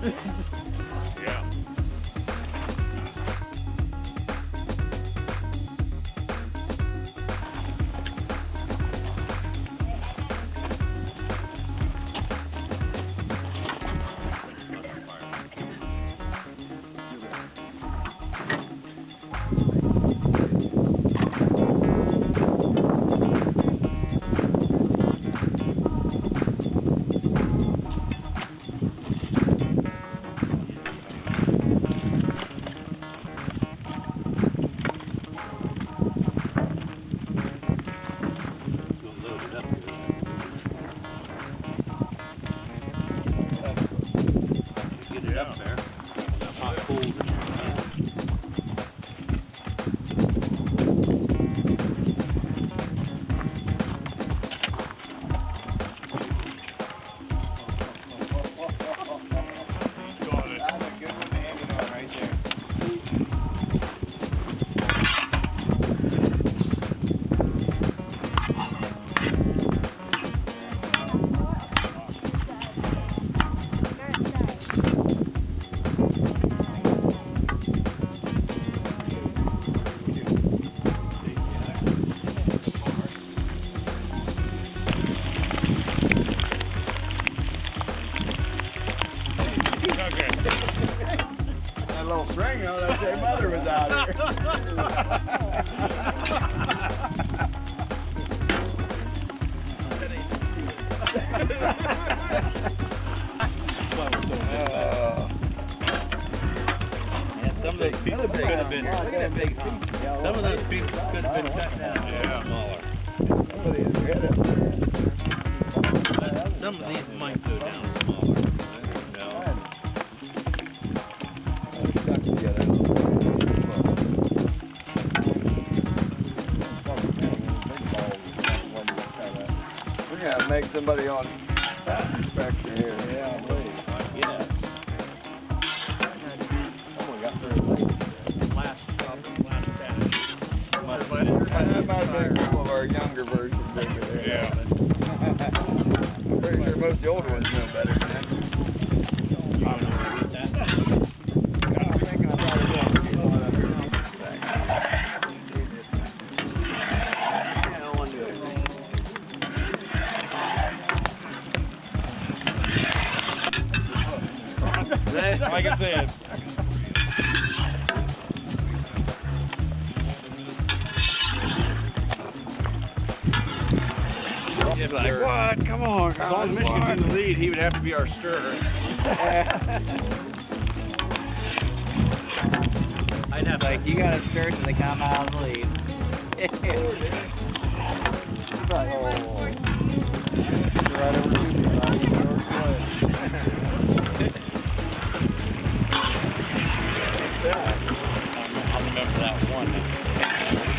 Yeah. Get it up there. Hot, cold. That little string on that their mother was out Some of those pieces could have been. Some of those pieces could have been cut down. Yeah. Smaller. Some of these might go down smaller. stuck together. We're gonna make somebody on inspector here. Yeah, I believe. Yeah. Someone got through Last batch. that might have been some of our younger versions over there. Yeah. I'm pretty sure most of the older ones know better than that. I'm thinking about it. Like I said. He's like, what? Come on. As long as Michigan's in the lead, he would have to be our stirrer. I'd have like, you got a stir to the come out of the lead. Right over to you. I'll remember that one.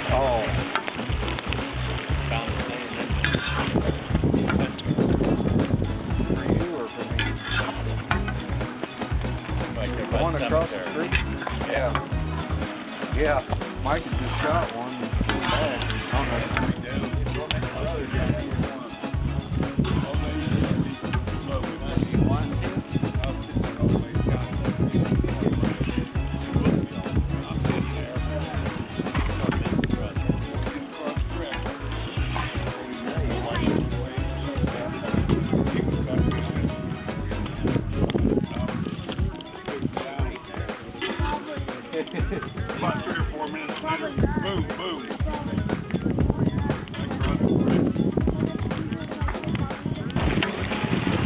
Oh. Found the same. For you or for me? Like The one across the street? Yeah. Yeah. Mike has just shot one. About 3 or 4 minutes later, boom, boom.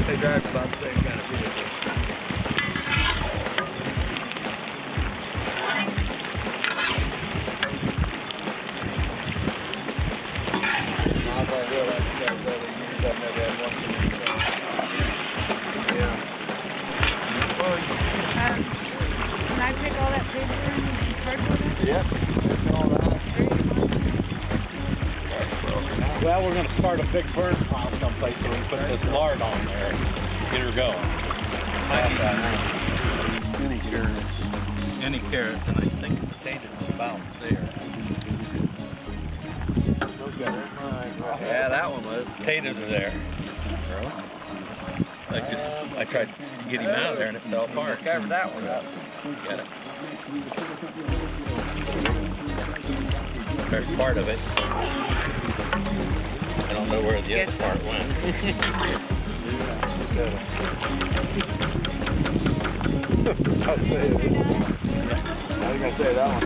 They drive about the same kind of vehicle. Not like real like that, but you never had one. Yeah. Well, Can I pick all that paper and cardboard? yep. That's all that. Well, we're going to start a big burn pile someplace so we can put this lard on there and get her going. Any carrots. Any carrots, and I think potatoes is about there. Yeah, that one was. Potatoes are there. I tried to get him out of there and it fell apart. Cover that one up. Got it. There's part of it. I don't know where the other part went. I'll say it. I was gonna say that one.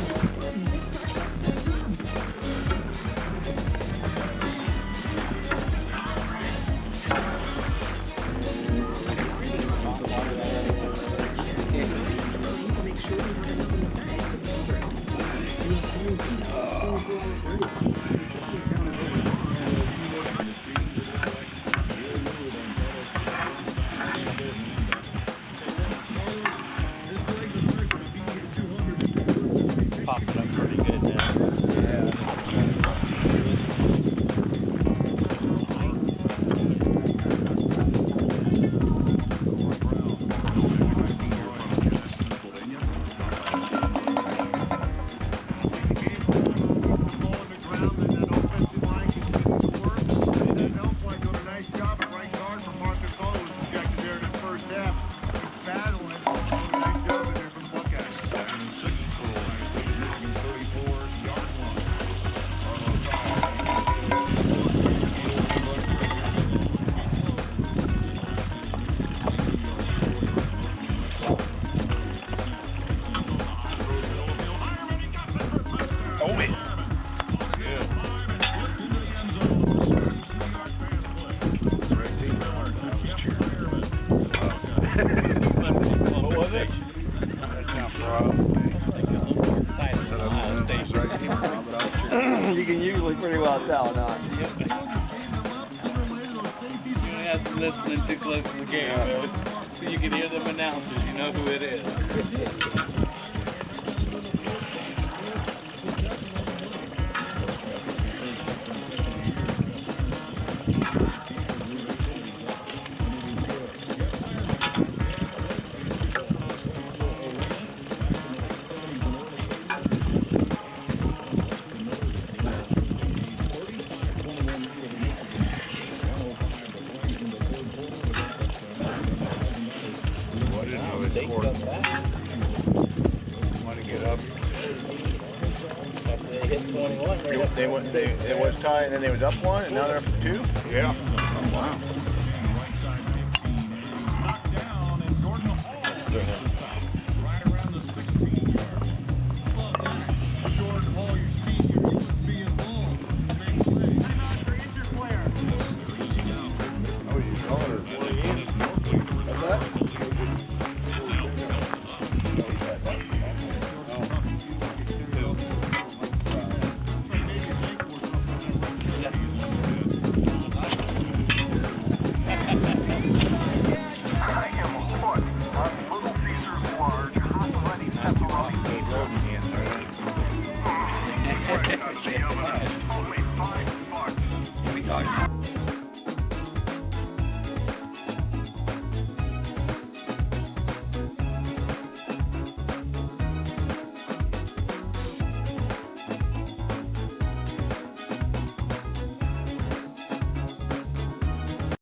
Popping up pretty good now. You can usually pretty well tell, not. You have to listen too close to the game, so you can hear them announcers. You know who it is. They want to get up. After they hit 21, It was tied, and then they was up one, and now they're up to 2? Yeah. Oh, wow. Oh, you